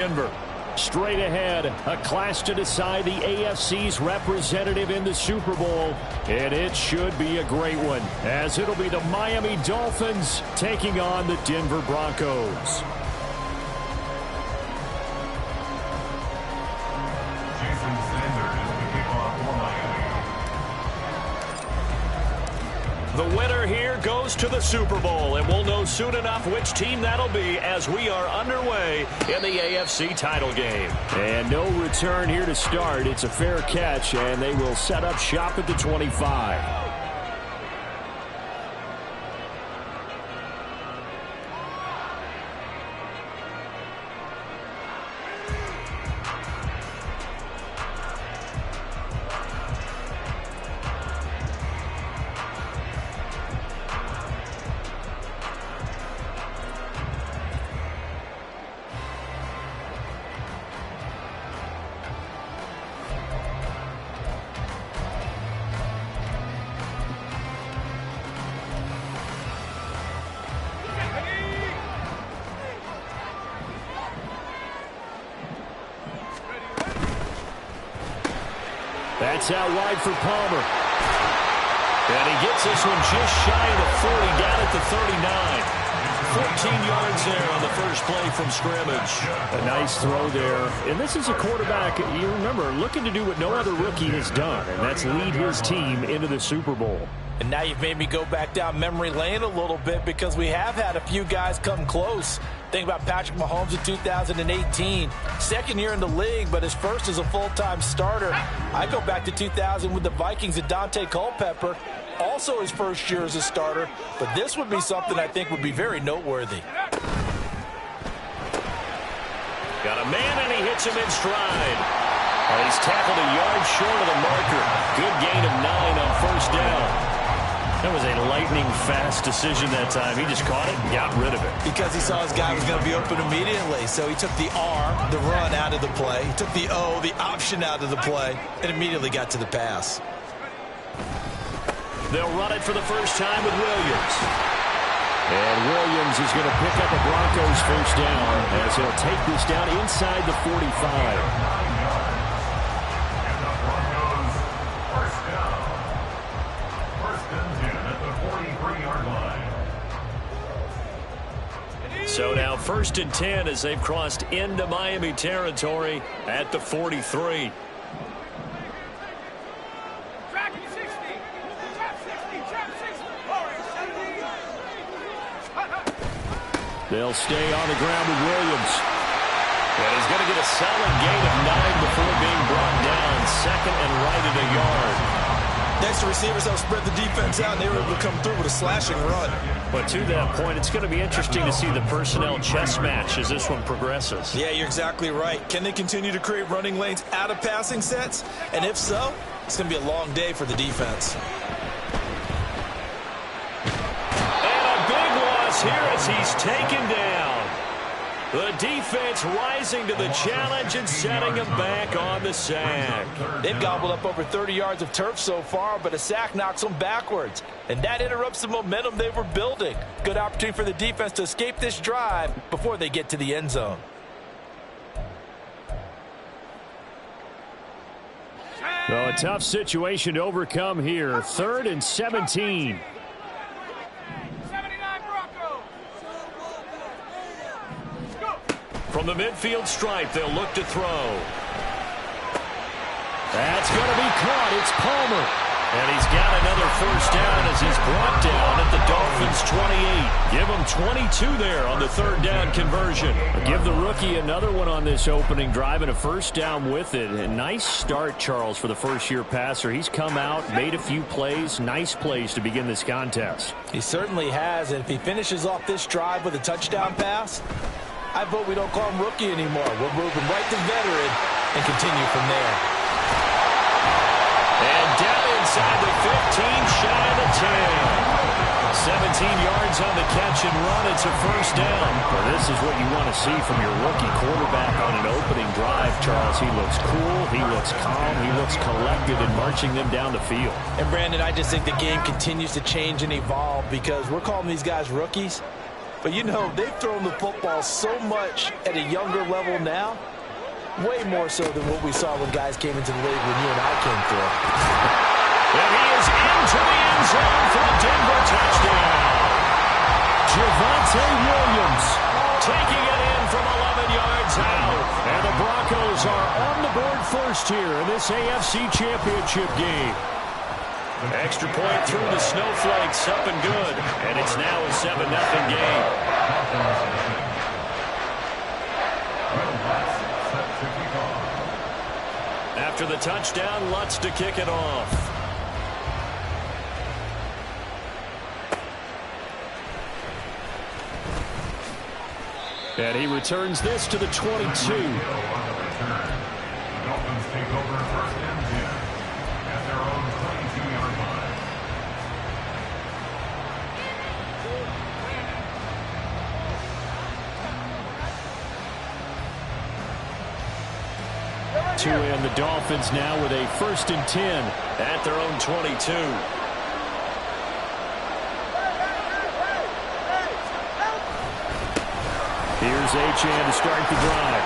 Denver. Straight ahead, a clash to decide the AFC's representative in the Super Bowl. And it should be a great one, as it'll be the Miami Dolphins taking on the Denver Broncos. The winner here goes to the Super Bowl, and we'll know soon enough which team that'll be as we are underway in the AFC title game. And no return here to start. It's a fair catch, and they will set up shop at the 25. That's out wide for Palmer. And he gets this one just shy of the 40, down at the 39. 14 yards there on the first play from scrimmage. A nice throw there. And this is a quarterback, you remember, looking to do what no other rookie has done, and that's lead his team into the Super Bowl. And now you've made me go back down memory lane a little bit, because we have had a few guys come close. Think about Patrick Mahomes in 2018. Second year in the league, but his first as a full-time starter. I go back to 2000 with the Vikings and Dante Culpepper. Also his first year as a starter. But this would be something I think would be very noteworthy. Got a man, and he hits him in stride. And he's tackled a yard short of the marker. Good gain of 9 on first down. That was a lightning-fast decision that time. He just caught it and got rid of it. Because he saw his guy was going to be open immediately. So he took the R, the run, out of the play. He took the O, the option, out of the play, and immediately got to the pass. They'll run it for the first time with Williams. And Williams is going to pick up a Broncos first down as he'll take this down inside the 45. So now 1st and 10 as they've crossed into Miami territory at the 43. They'll stay on the ground with Williams. And he's going to get a solid gain of 9 before being brought down. Second and right at a yard. Next, the receivers have spread the defense out, and they were able to come through with a slashing run. But to that point, it's going to be interesting to see the personnel chess match as this one progresses. Yeah, you're exactly right. Can they continue to create running lanes out of passing sets? And if so, it's going to be a long day for the defense. And a big loss here as he's taken down. The defense rising to the challenge and setting him back on the sack. They've gobbled up over 30 yards of turf so far, but a sack knocks them backwards. And that interrupts the momentum they were building. Good opportunity for the defense to escape this drive before they get to the end zone. Well, a tough situation to overcome here. 3rd and 17. From the midfield stripe, they'll look to throw. That's going to be caught. It's Palmer. And he's got another first down as he's brought down at the Dolphins' 28. Give him 22 there on the 3rd down conversion. Give the rookie another one on this opening drive and a first down with it. A nice start, Charles, for the first-year passer. He's come out, made a few plays, nice plays to begin this contest. He certainly has, and if he finishes off this drive with a touchdown pass, I vote we don't call him rookie anymore. We'll move him right to veteran and continue from there. And down inside the 15, shy of the 10. 17 yards on the catch and run. It's a first down. Well, this is what you want to see from your rookie quarterback on an opening drive, Charles. He looks cool. He looks calm. He looks collected in marching them down the field. And, Brandon, I just think the game continues to change and evolve because we're calling these guys rookies. But, you know, they've thrown the football so much at a younger level now, way more so than what we saw when guys came into the league when you and I came through. And he is into the end zone for a Denver touchdown. Javonte Williams taking it in from 11 yards out. And the Broncos are on the board first here in this AFC Championship game. Extra point through the snowflakes, up and good. And it's now a 7-0 game. After the touchdown, Lutz to kick it off. And he returns this to the 22. Dolphins take over first and 10 at their own 22-yard line. To end the Dolphins now with a 1st and 10 at their own 22. Here's Achane to start the drive.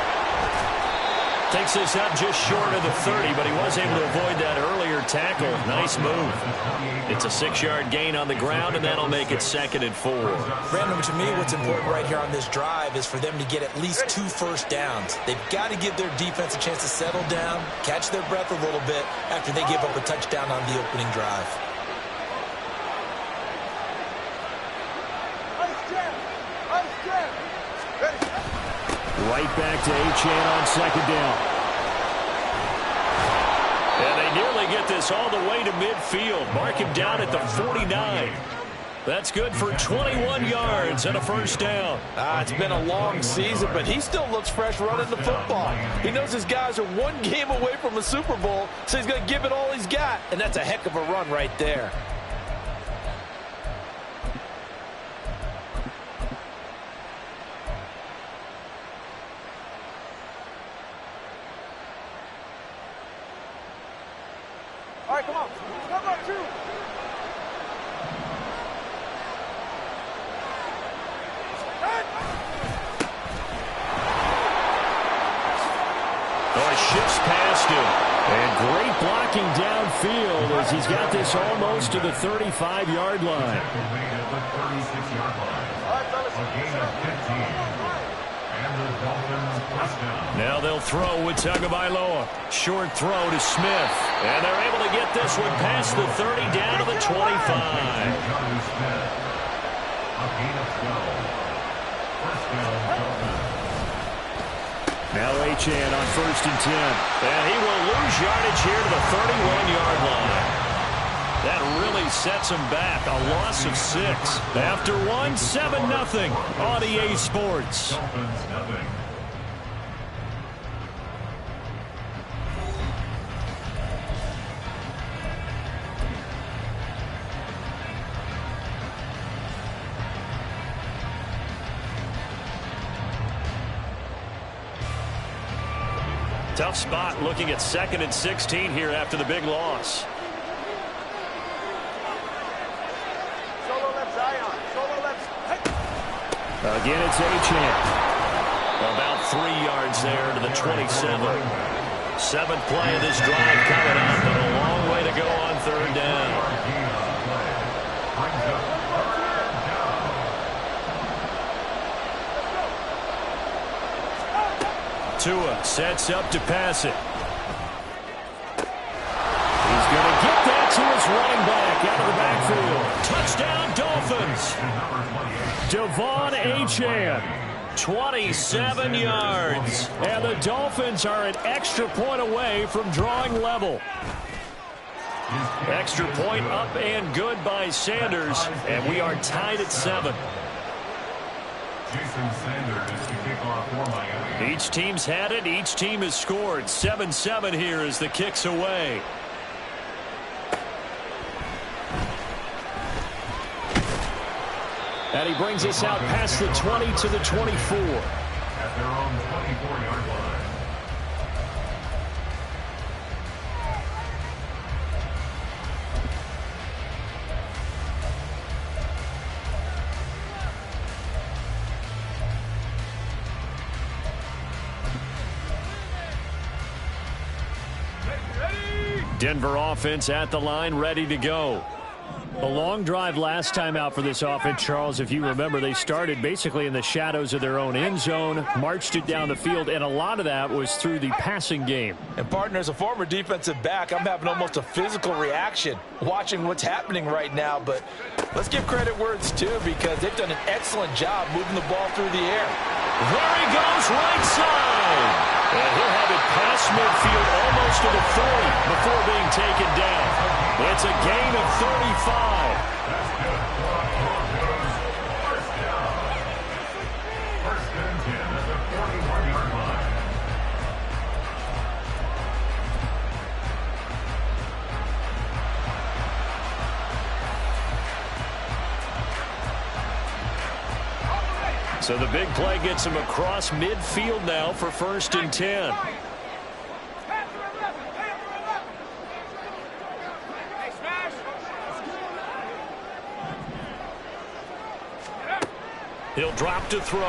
Takes this up just short of the 30, but he was able to avoid that earlier tackle. Nice move. It's a 6-yard gain on the ground, and that'll make it 2nd and 4. Brandon, to me, what's important right here on this drive is for them to get at least 2 first downs. They've got to give their defense a chance to settle down, catch their breath a little bit after they give up a touchdown on the opening drive. Right back to Achane on 2nd down. And they nearly get this all the way to midfield. Mark him down at the 49. That's good for 21 yards and a 1st down. It's been a long season, but he still looks fresh running the football. He knows his guys are 1 game away from a Super Bowl, so he's going to give it all he's got. And that's a heck of a run right there. All right, come on. Come on, 2. Oh, he shifts past him. And great blocking downfield as he's got this almost to the 35-yard line. Now they'll throw with Tagovailoa. Short throw to Smith. And they're able to get this one past the 30 down to the 25. Now Achane on 1st and 10. And he will lose yardage here to the 31-yard line. That really sets him back. A loss of 6. After 1, 7-0 on EA Sports. Tough spot looking at 2nd and 16 here after the big loss. Solo left, Zion. Solo left. Again, it's Achane. About 3 yards there to the 27. 7th play of this drive coming up, but a long way to go on 3rd down. Tua sets up to pass it. He's going to get that to his running back out of the backfield. Touchdown, Dolphins. Devon Achane, 27 yards. And the Dolphins are an extra point away from drawing level. Extra point up and good by Sanders. And we are tied at 7. Jason Sanders to kick off for Miami. Each team's had it. Each team has scored. 7-7 here as the kick's away. And he brings us out past the 20 to the 24. At their own 24-yard line. Denver offense at the line, ready to go. A long drive last time out for this offense, Charles. If you remember, they started basically in the shadows of their own end zone, marched it down the field, and a lot of that was through the passing game. And, partner, as a former defensive back, I'm having almost a physical reaction watching what's happening right now. But let's give credit where it's due, because they've done an excellent job moving the ball through the air. There he goes, right side. And he'll have it past midfield almost to the 40 before being taken down. It's a gain of 35. That's good. First down. First and 10 at the 41-yard line. So the big play gets him across midfield now for first and 10. He'll drop to throw.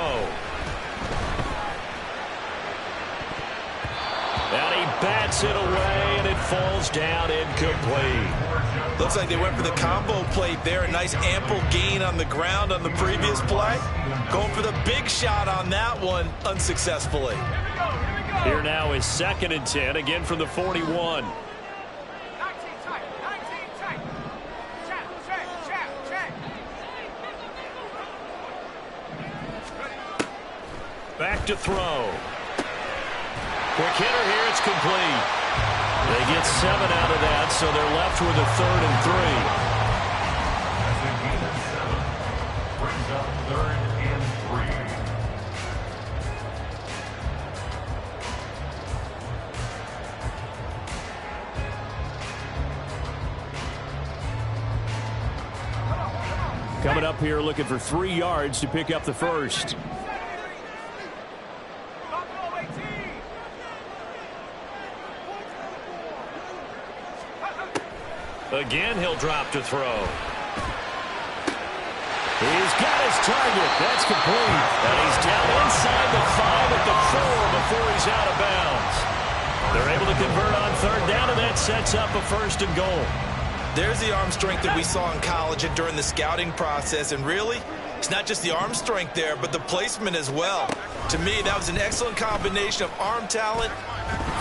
And he bats it away, and it falls down incomplete. Looks like they went for the combo plate there. A nice ample gain on the ground on the previous play. Going for the big shot on that one unsuccessfully. Here now is second and 10, again from the 41. Back to throw. Quick hitter here, it's complete. They get 7 out of that, so they're left with a 3rd and 3. Coming up here looking for 3 yards to pick up the first. Again, he'll drop to throw. He's got his target. That's complete. And he's down inside the 5 at the 4 before he's out of bounds. They're able to convert on 3rd down, and that sets up a 1st and goal. There's the arm strength that we saw in college and during the scouting process. And really, it's not just the arm strength there, but the placement as well. To me, that was an excellent combination of arm talent.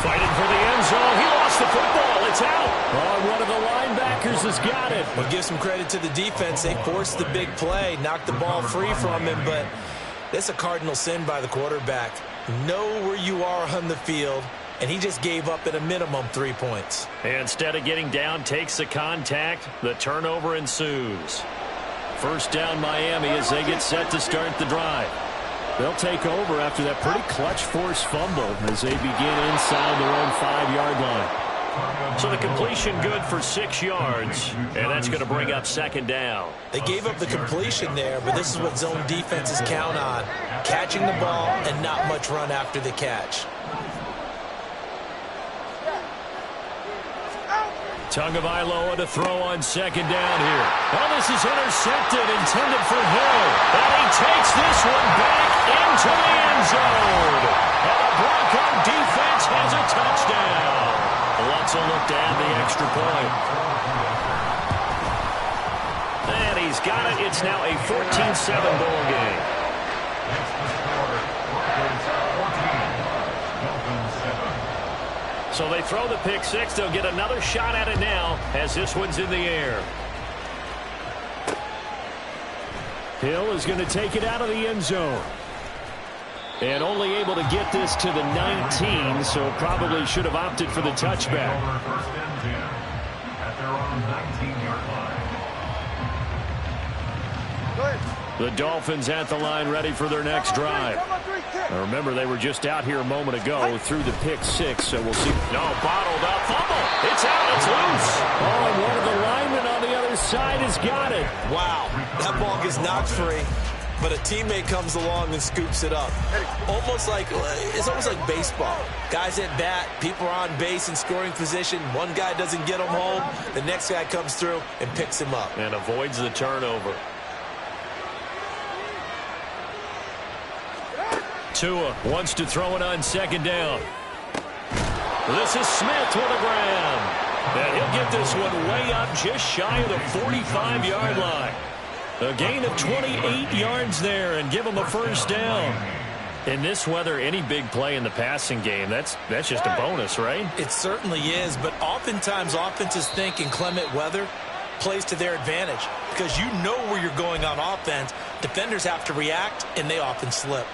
Fighting for the end zone. He lost the football. It's out. Oh, one of the linebackers has got it. We'll give some credit to the defense. They forced the big play, knocked the ball free from him, but that's a cardinal sin by the quarterback. Know where you are on the field, and he just gave up at a minimum 3 points. Instead of getting down, takes the contact. The turnover ensues. First down Miami as they get set to start the drive. They'll take over after that pretty clutch forced fumble as they begin inside their own 5-yard line. So the completion good for 6 yards, and that's going to bring up 2nd down. They gave up the completion there, but this is what zone defenses count on. Catching the ball and not much run after the catch. Tagovailoa to throw on 2nd down here. Well, this is intercepted, intended for Hill. And he takes this one back into the end zone. And the Bronco defense has a touchdown. Wants a look to add the extra point. And he's got it. It's now a 14-7 ball game. So they throw the pick 6. They'll get another shot at it now as this one's in the air. Hill is going to take it out of the end zone. And only able to get this to the 19, so probably should have opted for the touchback. First and 10 at their own 19-yard line. The Dolphins at the line, ready for their next drive. Now remember, they were just out here a moment ago through the pick 6, so we'll see. No, bottled up, fumble. It's out, it's loose. Oh, and one of the linemen on the other side has got it. Wow, that ball gets knocked free, but a teammate comes along and scoops it up. It's almost like baseball. Guys at bat, people are on base in scoring position. One guy doesn't get him home, the next guy comes through and picks him up. And avoids the turnover. Tua wants to throw it on 2nd down. This is Smith with a grab. And he'll get this one way up just shy of the 45-yard line. A gain of 28 yards there and give him a first down. In this weather, any big play in the passing game, that's just a bonus, right? It certainly is, but oftentimes offenses think in clement weather plays to their advantage because you know where you're going on offense. Defenders have to react, and they often slip.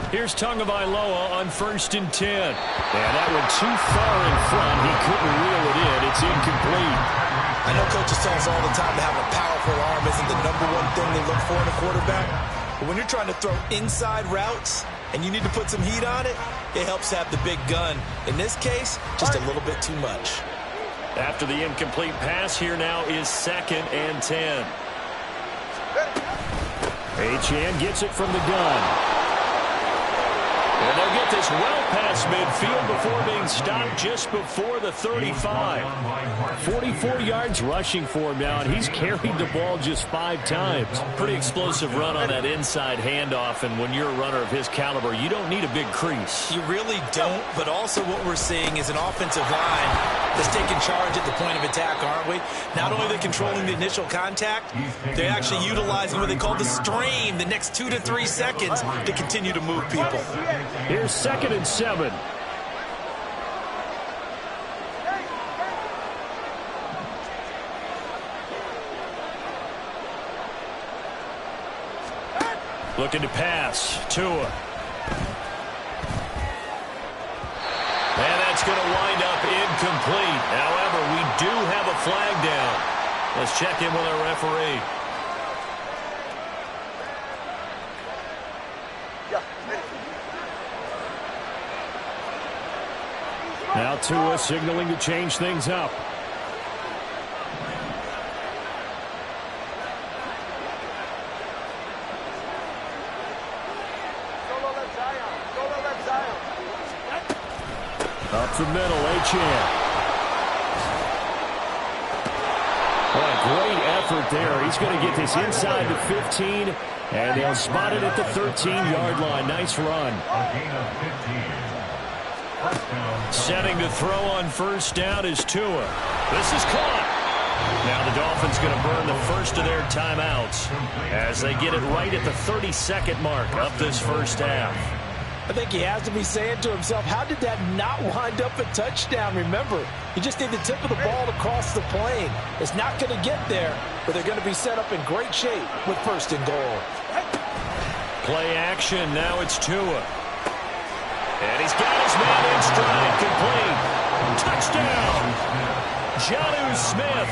Here's Tagovailoa on 1st and 10. And that one too far in front. He couldn't reel it in. It's incomplete. I know coaches tell us all the time that having a powerful arm isn't the #1 thing they look for in a quarterback. But when you're trying to throw inside routes and you need to put some heat on it, it helps have the big gun. In this case, just a little bit too much. After the incomplete pass, here now is 2nd and 10. Achane gets it from the gun. And they'll get this well past midfield before being stopped just before the 35. 44 yards rushing for him now, and he's carried the ball just 5 times. Pretty explosive run on that inside handoff, and when you're a runner of his caliber, you don't need a big crease. You really don't, but also what we're seeing is an offensive line that's taking charge at the point of attack, aren't we? Not only are they controlling the initial contact, they're actually utilizing what they call the stream, the next 2 to 3 seconds to continue to move people. Here's 2nd and 7. Looking to pass. Tua. And that's going to wind up incomplete. However, we do have a flag down. Let's check in with our referee. Now Tua signaling to change things up. Up the middle, Achane. What a great effort there. He's going to get this inside the 15, and they'll spot it at the 13-yard line. Nice run. A gain of 15. Setting to throw on 1st down is Tua. This is caught. Now the Dolphins going to burn the first of their timeouts as they get it right at the 32nd mark of this first half. I think he has to be saying to himself, how did that not wind up a touchdown? Remember, you just need the tip of the ball to cross the plane. It's not going to get there, but they're going to be set up in great shape with 1st and goal. Play action. Now it's Tua. And he's got his man in stride. Complete. Touchdown. Jonnu Smith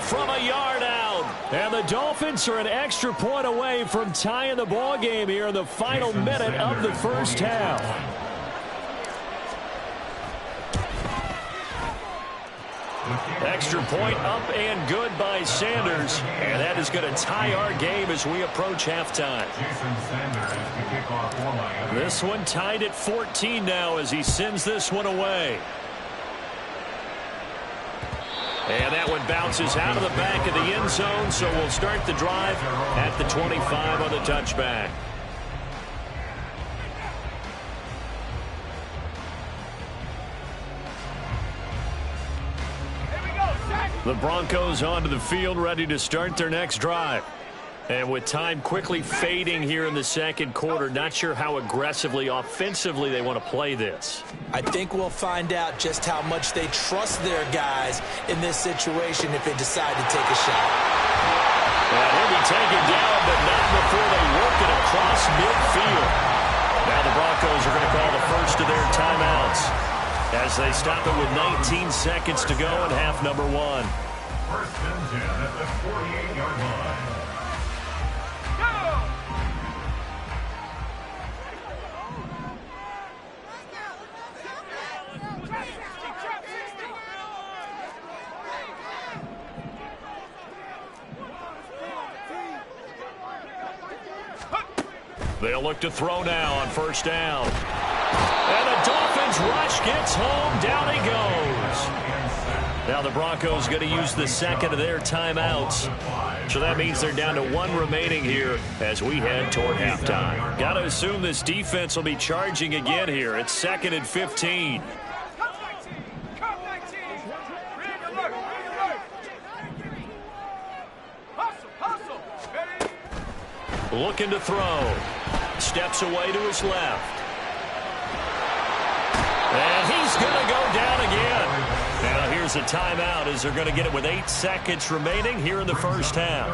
from a yard out. And the Dolphins are an extra point away from tying the ball game here in the final minute of the first half. Extra point up and good by Sanders. And that is going to tie our game as we approach halftime. This one tied at 14 now as he sends this one away. And that one bounces out of the back of the end zone, so we'll start the drive at the 25 on the touchback. The Broncos onto the field, ready to start their next drive. And with time quickly fading here in the second quarter, not sure how aggressively, offensively they want to play this. I think we'll find out just how much they trust their guys in this situation if they decide to take a shot. And he'll be taken down, but not before they work it across midfield. Now the Broncos are going to call the first of their timeouts as they stop it with 19 seconds to go in half number 1. 1st and 10 at the 48-yard line. They'll look to throw now on first down. And the Dolphins rush gets home. Down he goes. Now the Broncos going to use the second of their timeouts. So that means they're down to one remaining here as we head toward halftime. Got to assume this defense will be charging again here. It's 2nd and 15. Looking to throw. Steps away to his left. And he's going to go down again. Now here's a timeout as they're going to get it with 8 seconds remaining here in the first half.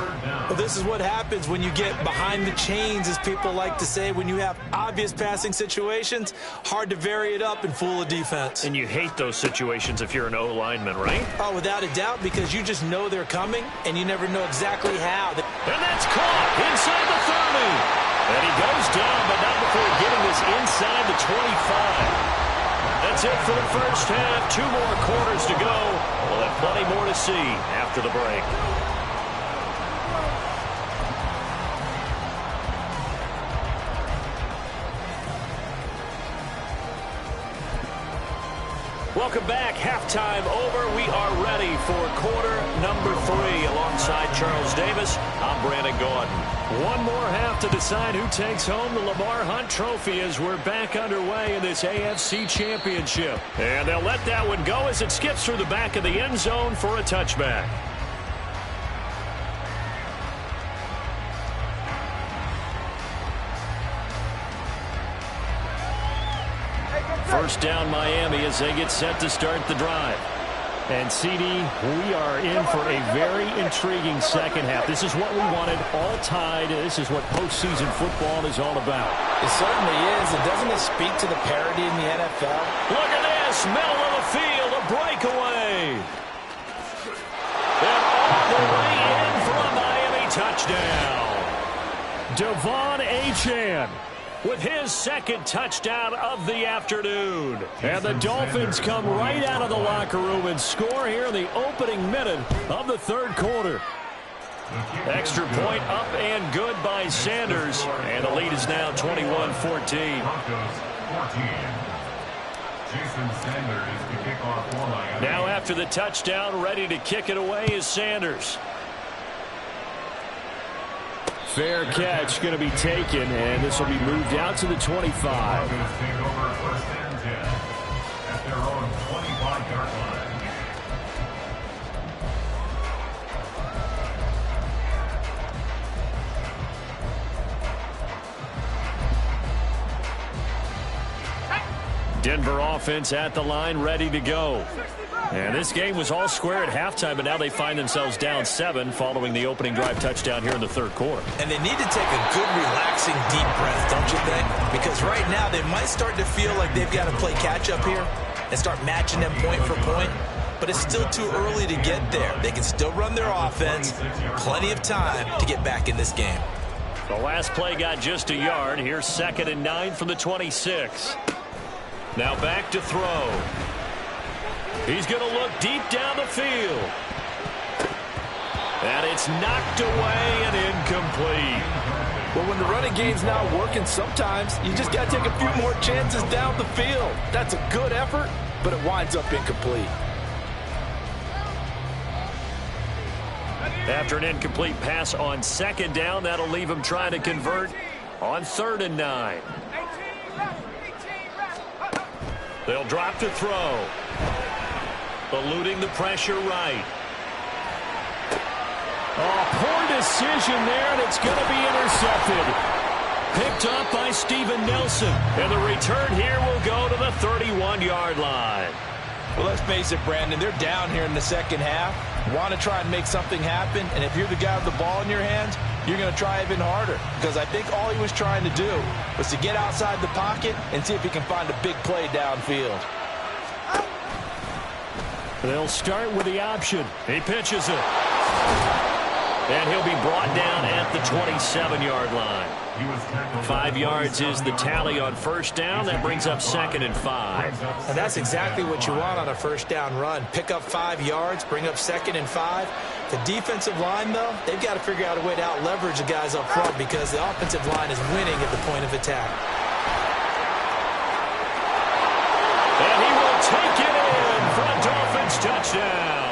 Well, this is what happens when you get behind the chains, as people like to say. When you have obvious passing situations, hard to vary it up and fool a defense. And you hate those situations if you're an O-lineman, right? Oh, without a doubt, because you just know they're coming, and you never know exactly how. And that's caught inside the 30. And he goes down, but not before getting this inside the 25. That's it for the first half. 2 more quarters to go. We'll have plenty more to see after the break. Welcome back. Halftime over. We are ready for quarter number 3. Alongside Charles Davis, I'm Brandon Gordon. One more half to decide who takes home the Lamar Hunt Trophy as we're back underway in this AFC Championship. And they'll let that one go as it skips through the back of the end zone for a touchback. First down Miami as they get set to start the drive. And CD, we are in for a very intriguing second half. This is what we wanted, all tied. This is what postseason football is all about. It certainly is. And doesn't it speak to the parity in the NFL? Look at this, middle of the field, a breakaway. And all the way in for a Miami touchdown. Devon Achane with his second touchdown of the afternoon. And the Dolphins come right out of the locker room and score here in the opening minute of the third quarter. Extra point up and good by Sanders. And the lead is now 21-14. Now after the touchdown, ready to kick it away is Sanders. Fair catch going to be taken, and this will be moved out to the 25. Denver offense at the line, ready to go. And this game was all square at halftime, but now they find themselves down 7 following the opening drive touchdown here in the third quarter. And they need to take a good, relaxing, deep breath, don't you think? Because right now they might start to feel like they've got to play catch-up here and start matching them point for point. But it's still too early to get there. They can still run their offense. Plenty of time to get back in this game. The last play got just a yard. Here's 2nd and 9 from the 26. Now back to throw. He's going to look deep down the field. And it's knocked away and incomplete. Well, when the running game's not working, sometimes you just got to take a few more chances down the field. That's a good effort, but it winds up incomplete. After an incomplete pass on 2nd down, that'll leave him trying to convert on 3rd and 9. They'll drop to throw. Eluding the pressure right. Oh, poor decision there, and it's going to be intercepted. Picked up by Steven Nelson. And the return here will go to the 31-yard line. Well, let's face it, Brandon, they're down here in the second half. Want to try and make something happen, and if you're the guy with the ball in your hands, you're going to try even harder. Because I think all he was trying to do was to get outside the pocket and see if he can find a big play downfield. They'll start with the option. He pitches it. And he'll be brought down at the 27-yard line. 5 yards is the tally on first down. That brings up 2nd and 5. And that's exactly what you want on a first down run. Pick up 5 yards, bring up 2nd and 5. The defensive line, though, they've got to figure out a way to out-leverage the guys up front because the offensive line is winning at the point of attack. And he will take it in for a Dolphins touchdown.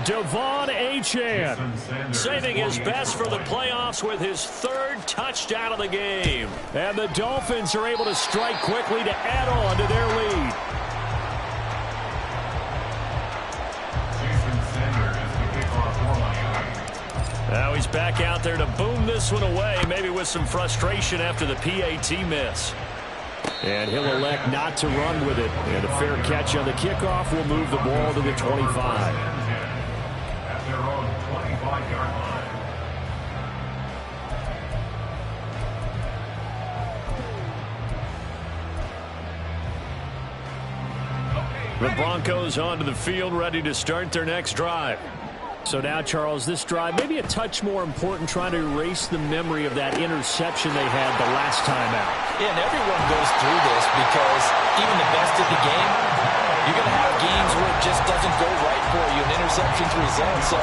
Devon Achane saving his best for the playoffs with his 3rd touchdown of the game. And the Dolphins are able to strike quickly to add on to their lead. Now he's back out there to boom this one away, maybe with some frustration after the PAT miss. And he'll elect not to run with it. And a fair catch on the kickoff will move the ball to the 25. At their own 25-yard line. The Broncos onto the field, ready to start their next drive. So now, Charles, this drive maybe a touch more important, trying to erase the memory of that interception they had the last time out. Yeah, and everyone goes through this because even the best of the game, you're going to have games where it just doesn't go right for you, and interceptions result. So,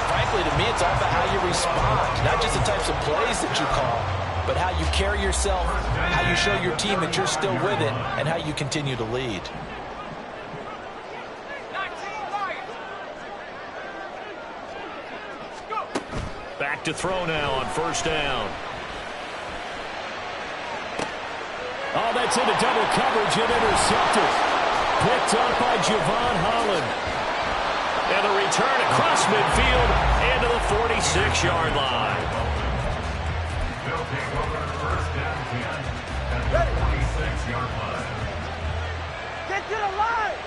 frankly, to me, it's all about how you respond, not just the types of plays that you call, but how you carry yourself, how you show your team that you're still with it, and how you continue to lead. Back to throw now on first down. Oh, that's into double coverage and intercepted. Picked up by Javon Holland. And a return across midfield into the 46-yard line. They'll take over first down 10 at the 46-yard line. Get to the line!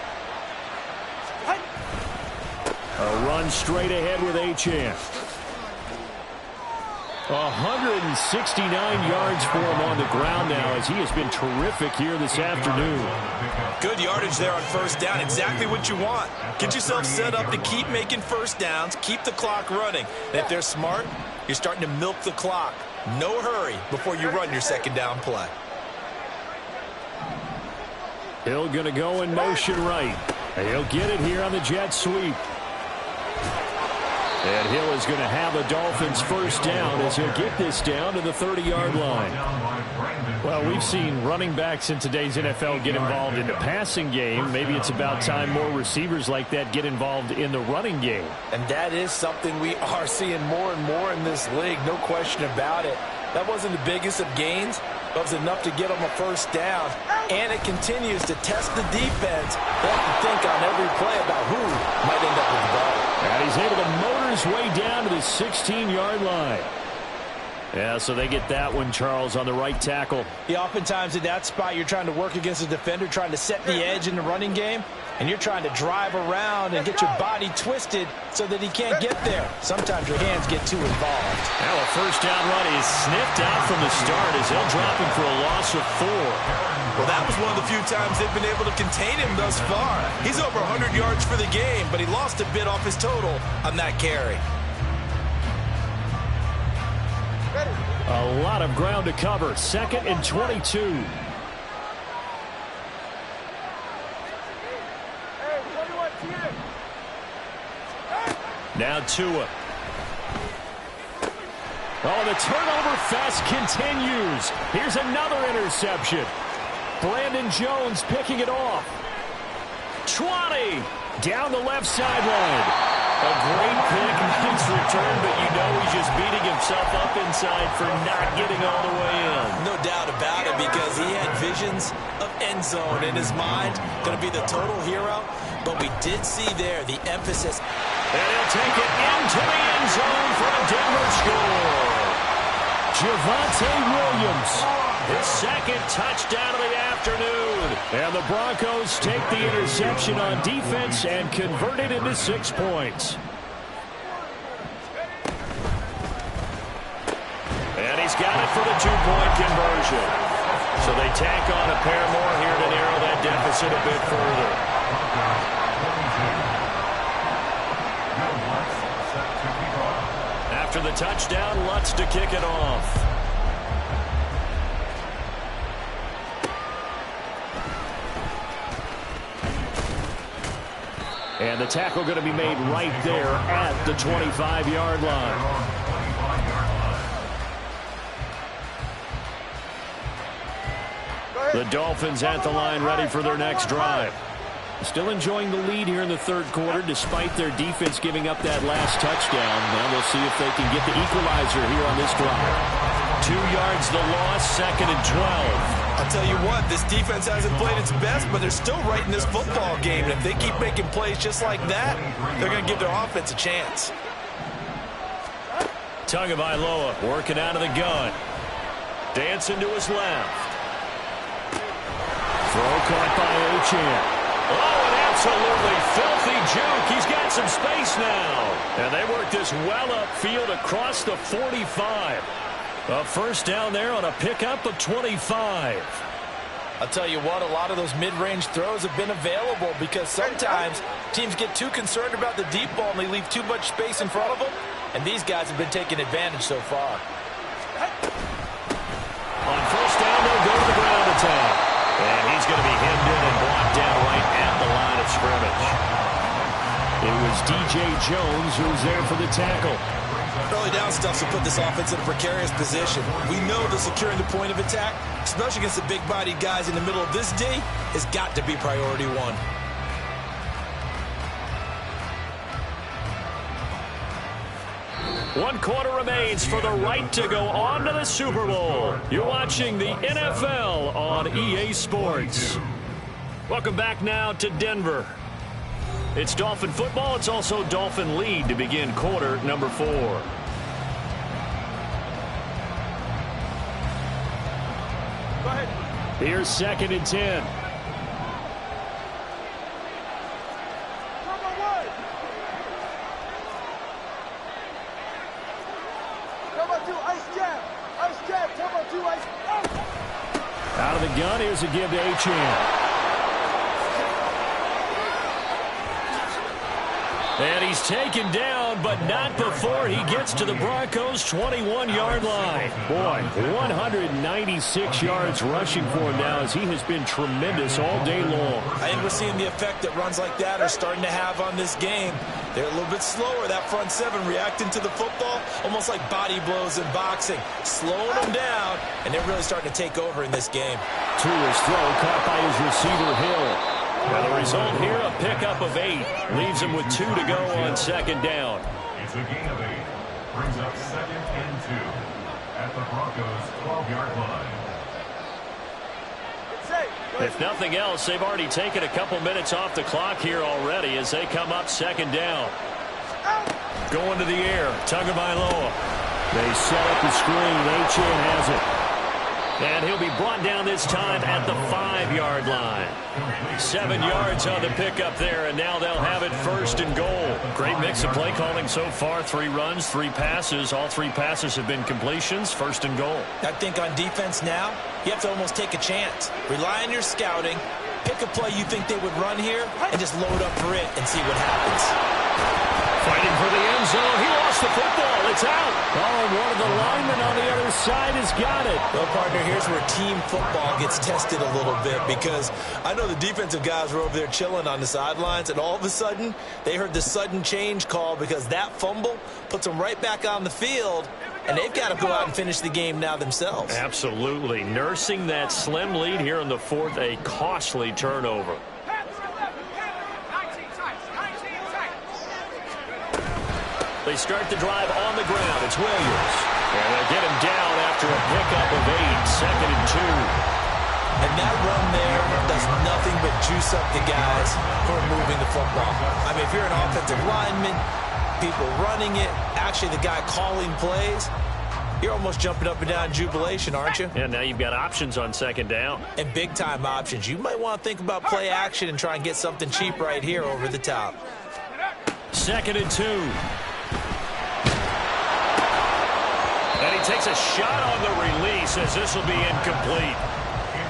A run straight ahead with Achane. 169 yards for him on the ground now, as he has been terrific here this afternoon. Good yardage there on first down. Exactly what you want. Get yourself set up to keep making first downs, keep the clock running. And if they're smart, you're starting to milk the clock. No hurry before you run your second down play. Hill going to go in motion right. He'll get it here on the jet sweep. And Hill is going to have a Dolphins first down as he'll get this down to the 30-yard line. Well, we've seen running backs in today's NFL get involved in the passing game. Maybe it's about time more receivers like that get involved in the running game. And that is something we are seeing more and more in this league, no question about it. That wasn't the biggest of gains, but it was enough to get them a first down. And it continues to test the defense. They have to think on every play about who might end up with the ball. And he's able to motor his way down to the 16-yard line. Yeah, so they get that one, Charles, on the right tackle. Yeah, oftentimes in that spot, you're trying to work against a defender, trying to set the edge in the running game, and you're trying to drive around and get your body twisted so that he can't get there. Sometimes your hands get too involved. Now a first down run is sniffed out from the start as they'll drop him for a loss of 4. Well, that was one of the few times they've been able to contain him thus far. He's over 100 yards for the game, but he lost a bit off his total on that carry. A lot of ground to cover. 2nd and 22. Now Tua. Oh, the turnover fest continues. Here's another interception. Brandon Jones picking it off. 20 down the left sideline. A great pick, nice return, but you know he's just beating himself up inside for not getting all the way in. No doubt about it, because he had visions of end zone in his mind. Going to be the total hero, but we did see there the emphasis. And he'll take it into the end zone for a Denver score. Javonte Williams, his 2nd touchdown of the afternoon. And the Broncos take the interception on defense and convert it into 6 points. And he's got it for the 2-point conversion. So they tack on a pair more here to narrow that deficit a bit further. after the touchdown. Lutz to kick it off. And the tackle going to be made right there at the 25-yard line. The Dolphins at the line, ready for their next drive. Still enjoying the lead here in the third quarter, despite their defense giving up that last touchdown. Now we'll see if they can get the equalizer here on this drive. 2 yards the loss, 2nd and 12. I'll tell you what, this defense hasn't played its best, but they're still right in this football game. And if they keep making plays just like that, they're going to give their offense a chance. Tagovailoa working out of the gun. Dancing to his left. Throw caught by Achane. Oh, an absolutely filthy juke. He's got some space now. And they work this well upfield across the 45. A first down there on a pickup of 25. I'll tell you what, a lot of those mid-range throws have been available because sometimes teams get too concerned about the deep ball and they leave too much space in front of them. And these guys have been taking advantage so far. On first down, they'll go to the ground attack. And he's going to be hemmed in and blocked down right at the line of scrimmage. It was DJ Jones who was there for the tackle. Early down stuff will put this offense in a precarious position. We know that securing the point of attack, especially against the big-bodied guys in the middle of this D, has got to be priority one. One quarter remains for the right to go on to the Super Bowl. You're watching the NFL on EA Sports. Welcome back now to Denver. It's Dolphin football. It's also Dolphin lead to begin quarter number 4. Go ahead. Here's 2nd and 10. Number 1. Number 2, ice jab. Ice jab, number 2, ice. Oh. Out of the gun, here's a give to Achane. And he's taken down, but not before he gets to the Broncos' 21-yard line. Boy, 196 yards rushing for him now as he has been tremendous all day long. I think we're seeing the effect that runs like that are starting to have on this game. They're a little bit slower, that front seven, reacting to the football, almost like body blows in boxing, slowing them down, and they're really starting to take over in this game. To his throw, caught by his receiver, Hill. Well, the result here, a pickup of 8. Leaves him with 2 to go on 2nd down. It's a gain of 8. Brings up 2nd and 2 at the Broncos' 12-yard line. If nothing else, they've already taken a couple minutes off the clock here already as they come up 2nd down. Going to the air, Tagovailoa. They set up the screen. Achane has it. And he'll be brought down this time at the 5-yard line. 7 yards on the pickup there, and now they'll have it 1st and goal. Great mix of play calling so far. 3 runs, 3 passes. All 3 passes have been completions. 1st and goal. I think on defense now, you have to almost take a chance. Rely on your scouting. Pick a play you think they would run here, and just load up for it and see what happens. Fighting for the end zone. He lost the football. It's out. Oh, and one of the linemen on the other side has got it. Well, partner, here's where team football gets tested a little bit because I know the defensive guys were over there chilling on the sidelines, and all of a sudden, they heard the sudden change call because that fumble puts them right back on the field, and they've got to go out and finish the game now themselves. Absolutely. Nursing that slim lead here in the 4th, a costly turnover. They start the drive on the ground. It's Williams. And they'll get him down after a pickup of 8, 2nd and 2. And that run there does nothing but juice up the guys who are moving the football. I mean, if you're an offensive lineman, people running it, actually the guy calling plays, you're almost jumping up and down in jubilation, aren't you? And now you've got options on 2nd down. And big-time options. You might want to think about play action and try and get something cheap right here over the top. 2nd and 2. And he takes a shot on the release as this will be incomplete.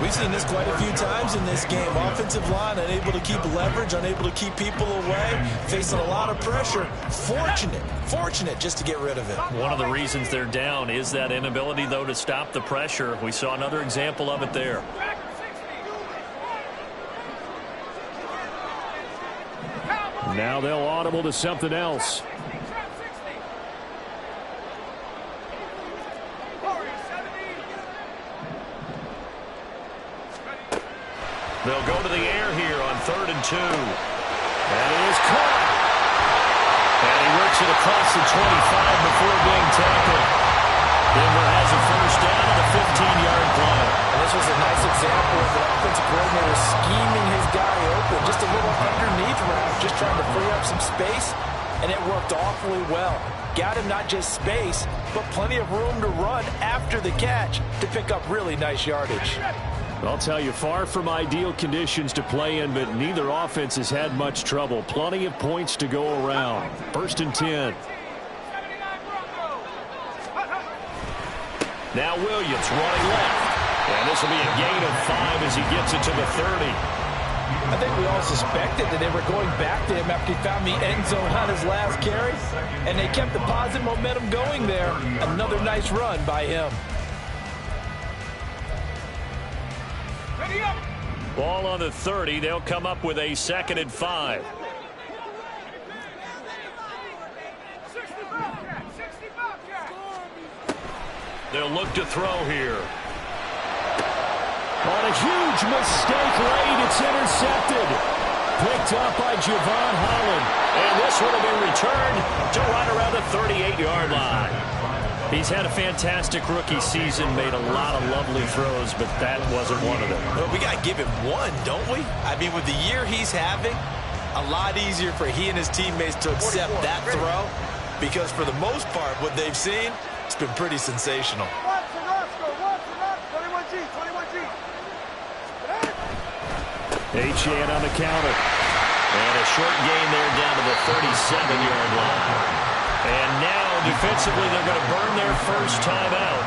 We've seen this quite a few times in this game. Offensive line unable to keep leverage, unable to keep people away, facing a lot of pressure. Fortunate just to get rid of it. One of the reasons they're down is that inability, though, to stop the pressure. We saw another example of it there. Now they'll audible to something else. They'll go to the air here on 3rd and 2. And it is caught. And he works it across the 25 before being tackled. Denver has a first down at the 15-yard line. And this was a nice example of the offensive coordinator scheming his guy open. Just a little underneath route, just trying to free up some space. And it worked awfully well. Got him not just space, but plenty of room to run after the catch to pick up really nice yardage. I'll tell you, far from ideal conditions to play in, but neither offense has had much trouble. Plenty of points to go around. 1st and 10. Now Williams running left. And this will be a gain of 5 as he gets it to the 30. I think we all suspected that they were going back to him after he found the end zone on his last carry. And they kept the positive momentum going there. Another nice run by him. Ball on the 30. They'll come up with a 2nd and 5. They'll look to throw here. On a huge mistake late, it's intercepted. Picked up by Javon Holland. And this one will be returned to right around the 38-yard line. He's had a fantastic rookie season, made a lot of lovely throws, but that wasn't one of them. Well, we got to give him one, don't we? I mean, with the year he's having, a lot easier for he and his teammates to accept that throw, because for the most part, what they've seen, it's been pretty sensational. Watson, 21G, 21G. Achane on the counter. And a short gain there down to the 37-yard line. And now, defensively, they're going to burn their first time out.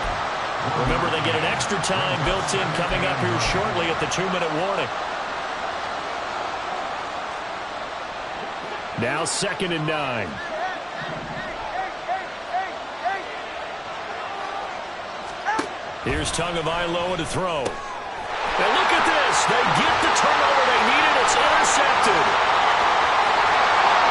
Remember, they get an extra time built in coming up here shortly at the 2-minute warning. Now 2nd and 9. Here's Tagovailoa to throw. And look at this. They get the turnover they needed. It's intercepted.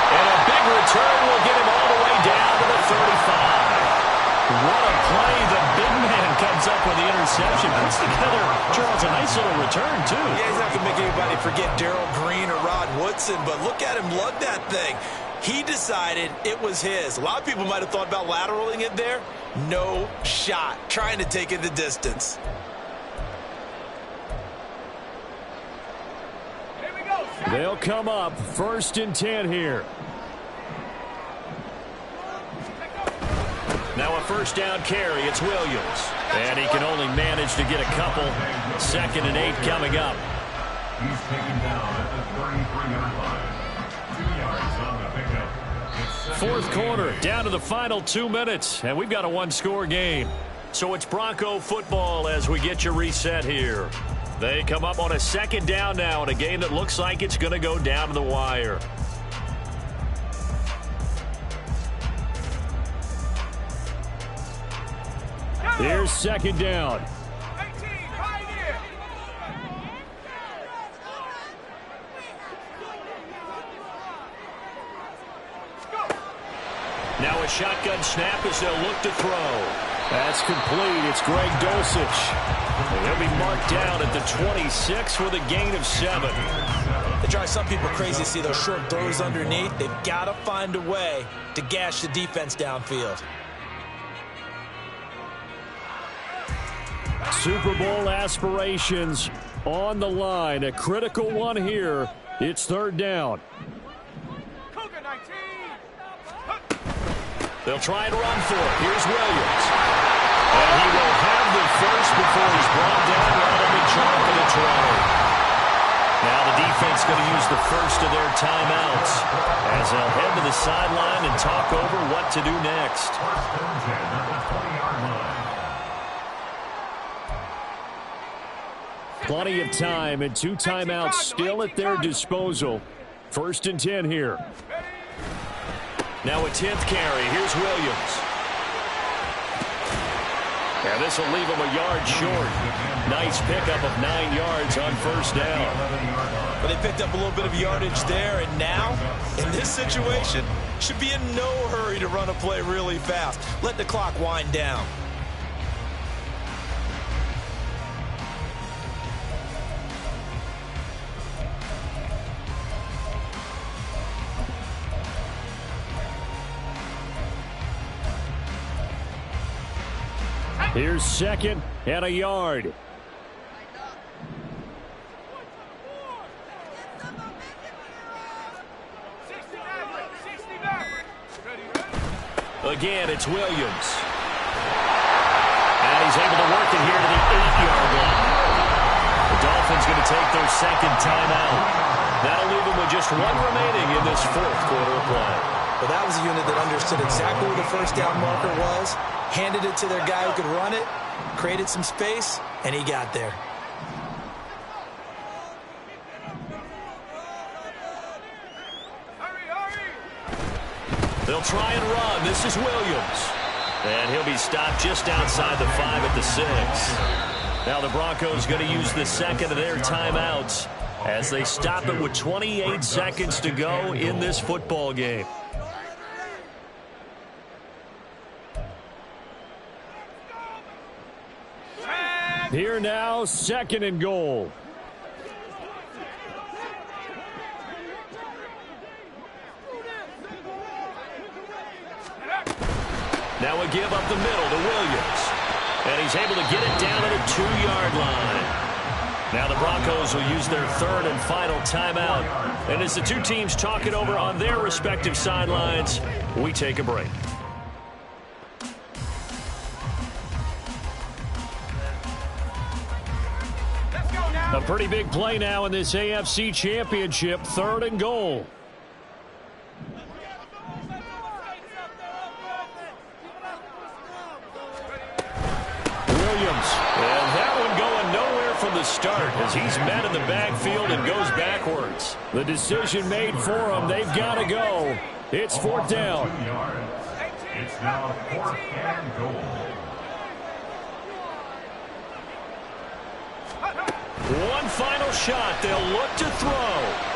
And a big return will get him all the way down to the 35. What a play. The big man comes up with the interception. Puts together, Charles, a nice little return, too. Yeah, he's not going to make anybody forget Darrell Green or Rod Woodson, but look at him lug that thing. He decided it was his. A lot of people might have thought about lateraling it there. No shot. Trying to take it the distance. They'll come up 1st and 10 here. Now a first down carry. It's Williams. And he can only manage to get a couple. 2nd and 8 coming up. He's taken down at the 33-yard line. 2 yards on the pickup. Fourth quarter, down to the final 2 minutes. And we've got a one-score game. So it's Bronco football as we get you reset here. They come up on a 2nd down now in a game that looks like it's going to go down to the wire. Here's 2nd down. Now a shotgun snap as they'll look to throw. That's complete. It's Greg Dulcich. And he'll be marked down at the 26 with a gain of 7. They drive some people crazy to see those short throws underneath. They've got to find a way to gash the defense downfield. Super Bowl aspirations on the line. A critical one here. It's 3rd down. They'll try and run for it. Here's Williams. And he will have the first before he's brought down right on the chalk of the 20. Now the defense going to use the first of their timeouts as they'll head to the sideline and talk over what to do next. 1st and 10 at the 20-yard line. Plenty of time and 2 timeouts still at their disposal. 1st and 10 here. Now a 10th carry. Here's Williams. And this will leave him a yard short. Nice pickup of 9 yards on 1st down. But they picked up a little bit of yardage there, and now, in this situation, should be in no hurry to run a play really fast. Let the clock wind down. Here's 2nd and a yard. Again, it's Williams. And he's able to work it here to the 8-yard line. The Dolphins going to take their 2nd timeout. That'll leave them with just 1 remaining in this 4th quarter of play. Well, that was a unit that understood exactly where the 1st down marker was, handed it to their guy who could run it, created some space, and he got there. They'll try and run. This is Williams. And he'll be stopped just outside the 5 at the 6. Now the Broncos going to use the 2nd of their timeouts as they stop it with 28 seconds to go in this football game. Here now, 2nd and goal. Now a give up the middle to Williams. And he's able to get it down to the 2-yard line. Now the Broncos will use their 3rd and final timeout. And as the 2 teams talk it over on their respective sidelines, we take a break. A pretty big play now in this AFC Championship. 3rd and goal. And that one going nowhere from the start as he's met in the backfield and goes backwards. The decision made for him. They've got to go. It's 4th down. It's now 4th and goal. One final shot. They'll look to throw.